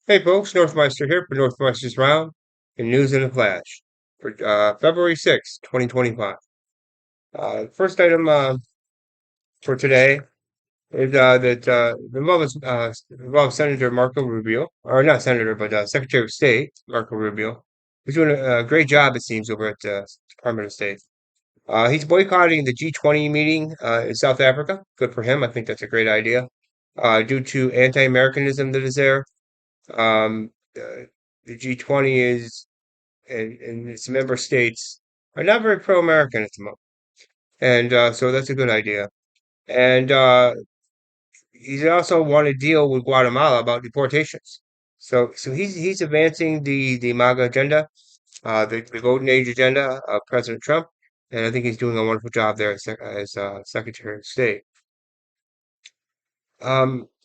Hey folks, Northmeister here for Northmeister's Round and News in a Flash for February 6th, 2025. First item for today is that involves Senator Marco Rubio, or not Senator, but Secretary of State Marco Rubio. He's doing a great job, it seems, over at the Department of State. He's boycotting the G20 meeting in South Africa. Good for him. I think that's a great idea. Due to anti-Americanism that is there. The G20 is and its member states are not very pro-American at the moment, and so that's a good idea. And he's also want to deal with Guatemala about deportations. So he's advancing the MAGA agenda, the Golden Age agenda of President Trump, and I think he's doing a wonderful job there as Secretary of State.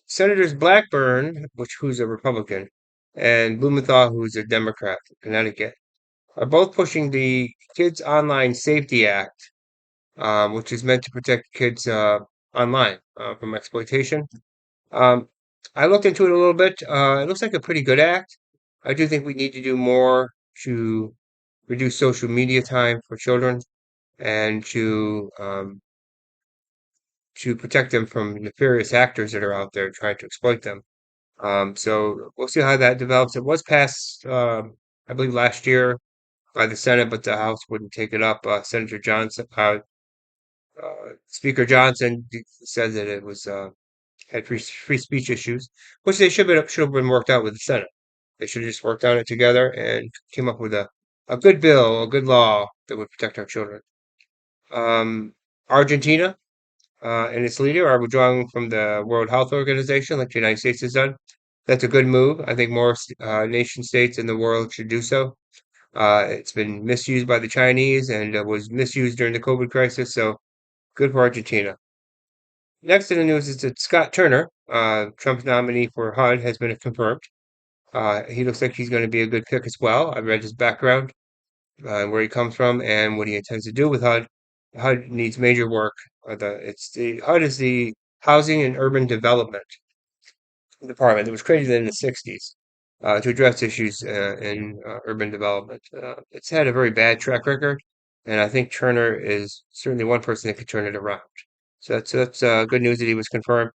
Senators Blackburn, who's a Republican, and Blumenthal, who's a Democrat from Connecticut, are both pushing the Kids Online Safety Act, which is meant to protect kids online from exploitation. Um, I looked into it a little bit. It looks like a pretty good act. I do think we need to do more to reduce social media time for children and to protect them from nefarious actors that are out there trying to exploit them. So we'll see how that develops. It was passed, I believe, last year by the Senate, but the House wouldn't take it up. Senator Johnson, Speaker Johnson said that it was had free speech issues, which they should have been worked out with the Senate. They should have just worked on it together and came up with a good bill, a good law that would protect our children. Um, Argentina and its leader are withdrawing from the World Health Organization, like the United States has done. That's a good move. I think more nation states in the world should do so. It's been misused by the Chinese and was misused during the COVID crisis, so good for Argentina. Next in the news is that Scott Turner, Trump's nominee for HUD, has been confirmed. He looks like he's going to be a good pick as well. I've read his background, where he comes from, and what he intends to do with HUD. HUD needs major work. The HUD is the Housing and Urban Development Department that was created in the 60s to address issues in urban development. It's had a very bad track record, and I think Turner is certainly one person that could turn it around. So that's good news that he was confirmed.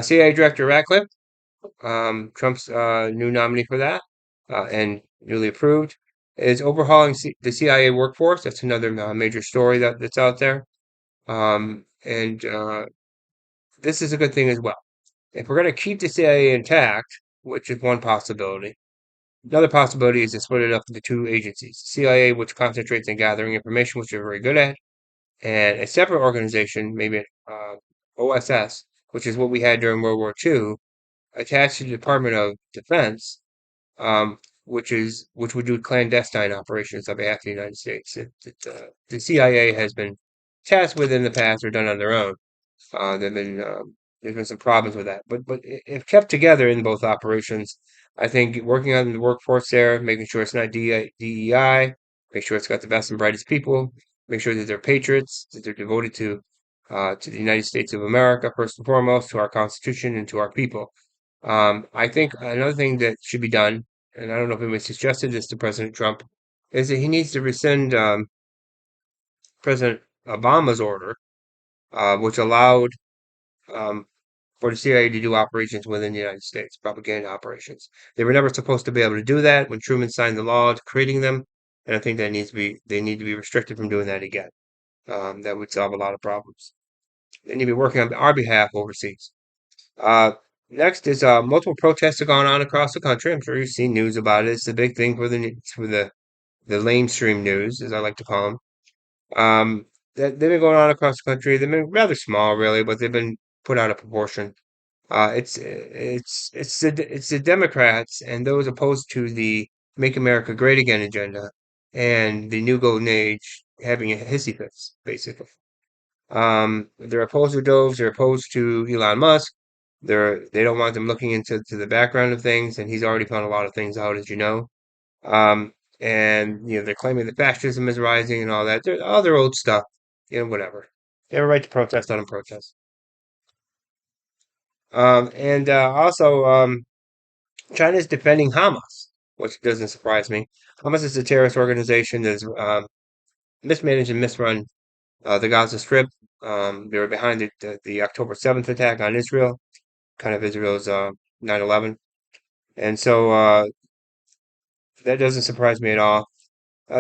CIA Director Ratcliffe, Trump's new nominee for that, and newly approved, is overhauling the CIA workforce. That's another major story that's out there. And this is a good thing as well. If we're going to keep the CIA intact, which is one possibility, another possibility is to split it up into two agencies. CIA, which concentrates on gathering information, which they're very good at, and a separate organization, maybe OSS, which is what we had during World War II, attached to the Department of Defense, which would do clandestine operations on behalf of the United States. The CIA has been tasked with in the past or done on their own. They've been there's been some problems with that, but if kept together in both operations, I think working on the workforce there, making sure it's not DEI, make sure it's got the best and brightest people, make sure that they're patriots, that they're devoted to the United States of America first and foremost, to our Constitution and to our people. I think another thing that should be done, and I don't know if anybody suggested this to President Trump, is that he needs to rescind President Obama's order, which allowed um, for the CIA to do operations within the United States, propaganda operations. They were never supposed to be able to do that when Truman signed the law creating them, and I think they need to be restricted from doing that again. That would solve a lot of problems. They need to be working on our behalf overseas. Uh, Next is multiple protests have gone on across the country. I'm sure you've seen news about it. It's the big thing for the mainstream news, as I like to call them. They've been going on across the country. They've been rather small, really, but they've been put out of proportion. It's the Democrats and those opposed to the Make America Great Again agenda and the New Golden Age having a hissy fits, basically. They're opposed to Doves. They're opposed to Elon Musk. They don't want them looking into the background of things, and he's already found a lot of things out, as you know. Um, and they're claiming that fascism is rising and all that. All their old stuff, whatever. They have a right to protest, let them protest. And also, China is defending Hamas, which doesn't surprise me. Hamas is a terrorist organization that has mismanaged and misrun the Gaza Strip. They were behind the October 7th attack on Israel, kind of Israel's 9/11. And so that doesn't surprise me at all.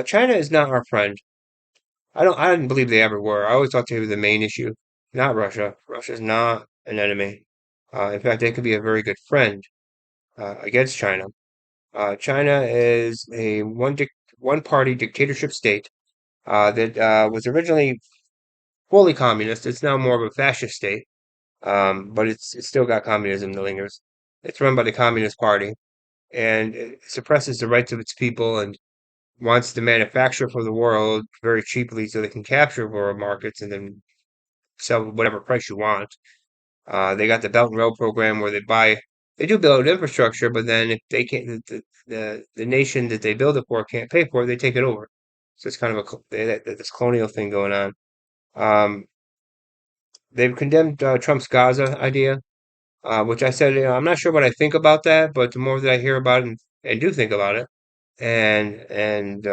China is not our friend. I didn't believe they ever were. I always thought they were the main issue, not Russia. Russia's not an enemy. In fact, they could be a very good friend against China. China is a one party dictatorship state that was originally fully communist. It's now more of a fascist state, but it's still got communism that lingers. It's run by the Communist Party, and it suppresses the rights of its people and wants to manufacture for the world very cheaply so they can capture world markets and then sell whatever price you want. They got the Belt and Road program where they do build infrastructure, but then if they can't, the nation that they build it for can't pay for it, they take it over. So it's kind of this colonial thing going on. Um, they've condemned Trump's Gaza idea, which I said, I'm not sure what I think about that, but the more that I hear about it and do think about it, and it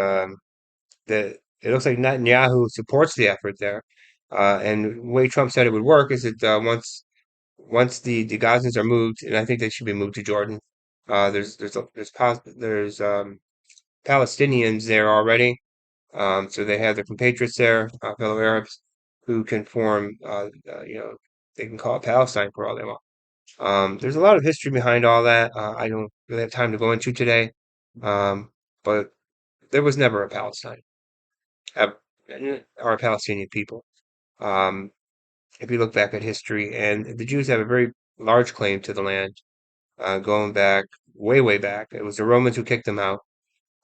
looks like Netanyahu supports the effort there. And the way Trump said it would work is that once the Gazans are moved, and I think they should be moved to Jordan. There's Palestinians there already, so they have their compatriots there, fellow Arabs, who can form, they can call it Palestine for all they want. There's a lot of history behind all that. I don't really have time to go into today, um, but there was never a Palestine, uh, or a Palestinian people. Um, if you look back at history, and the Jews have a very large claim to the land, going back way, way back. It was the Romans who kicked them out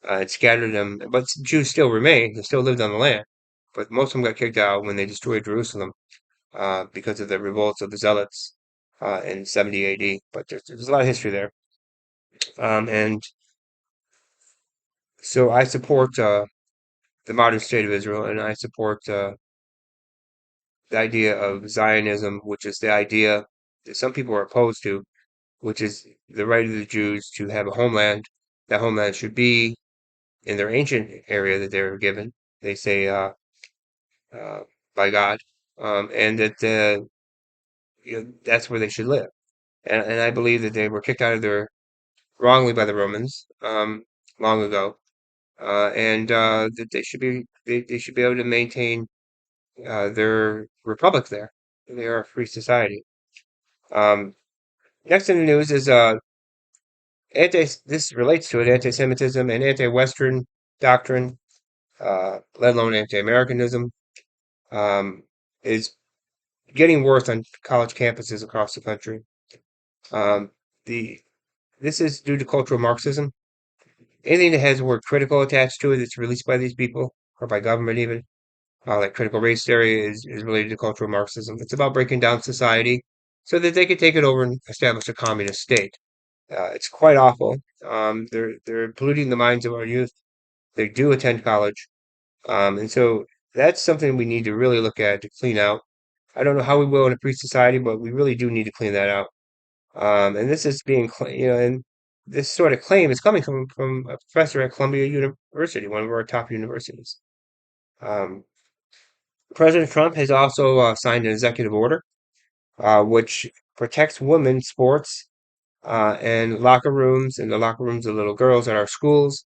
and scattered them, but Jews still remain. They still lived on the land, but most of them got kicked out when they destroyed Jerusalem because of the revolts of the Zealots in 70 AD. But there's a lot of history there, and so I support the modern state of Israel, and I support the idea of Zionism, which is the idea that some people are opposed to, which is the right of the Jews to have a homeland. That homeland should be in their ancient area that they were given. They say uh, by God, and that that's where they should live. And I believe that they were kicked out of there wrongly by the Romans long ago, and that they should be able to maintain their republic there. They are a free society. Um, Next in the news is anti. This relates to it: anti-Semitism and anti-Western doctrine, let alone anti-Americanism, um, is getting worse on college campuses across the country. Um, the This is due to cultural Marxism. Anything that has the word critical attached to it that's released by these people or by government even, like critical race theory, is related to cultural Marxism. It's about breaking down society so that they can take it over and establish a communist state. It's quite awful. They're polluting the minds of our youth. They do attend college, and so that's something we need to really look at to clean out. I don't know how we will in a free society, but we really do need to clean that out. And this is and this sort of claim is coming from a professor at Columbia University, one of our top universities. Um, President Trump has also signed an executive order which protects women's sports and locker rooms and the locker rooms of little girls at our schools.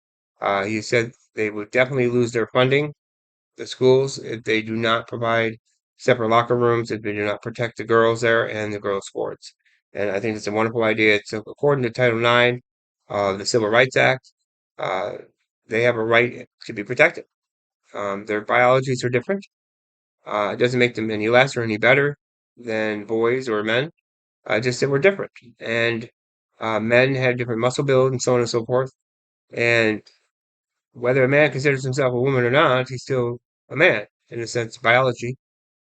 He said they would definitely lose their funding, the schools, if they do not provide separate locker rooms, if they do not protect the girls there and the girls' sports. And I think it's a wonderful idea. So according to Title IX of the Civil Rights Act, uh, they have a right to be protected. Their biologies are different. It doesn't make them any less or any better than boys or men. Just that we're different. And men have different muscle build and so on and so forth. And whether a man considers himself a woman or not, he's still a man in a sense, biology.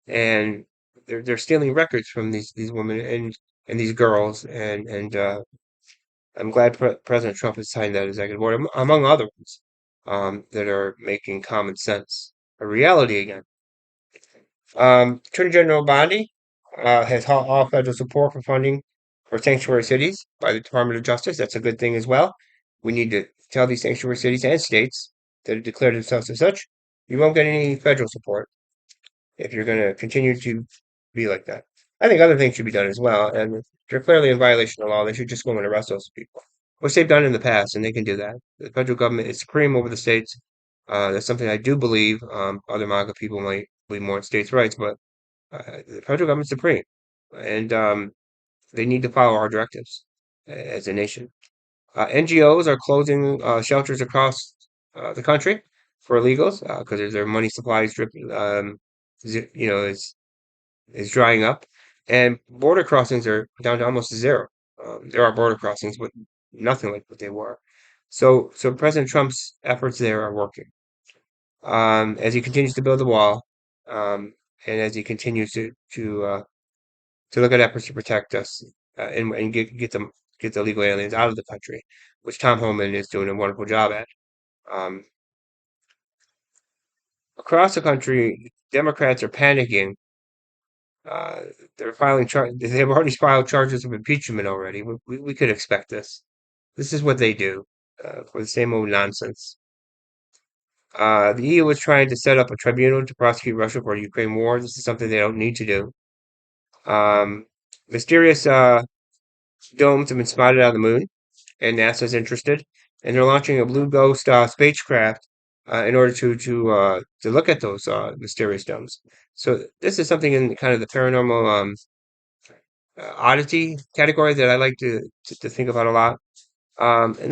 And they're stealing records from these women and these girls. And I'm glad President Trump has signed that executive order, among other ones, that are making common sense a reality again. Attorney General Bondi has all federal support for funding for sanctuary cities by the Department of Justice. That's a good thing as well. We need to tell these sanctuary cities and states that have declared themselves as such, you won't get any federal support if you're going to continue to be like that. I think other things should be done as well, and if they're clearly in violation of law, they should just go and arrest those people, which they've done in the past, and they can do that. The federal government is supreme over the states. That's something I do believe. Other MAGA people might believe more in states' rights, but the federal government's supreme, and they need to follow our directives as a nation. NGOs are closing shelters across the country for illegals because their money supply is dripping, is drying up, and border crossings are down to almost zero. There are border crossings, but nothing like what they were. So President Trump's efforts there are working as he continues to build the wall, and as he continues to look at efforts to protect us and get the illegal aliens out of the country, which Tom Homan is doing a wonderful job at. Um, Across the country, Democrats are panicking. Uh, they're filing They've already filed charges of impeachment already. We could expect this. This is what they do for the same old nonsense. The EU is trying to set up a tribunal to prosecute Russia for the Ukraine war. This is something they don't need to do. Um, Mysterious domes have been spotted on the moon, and NASA's interested, and they're launching a Blue Ghost spacecraft in order to look at those mysterious domes. So this is something in kind of the paranormal oddity category that I like to think about a lot. And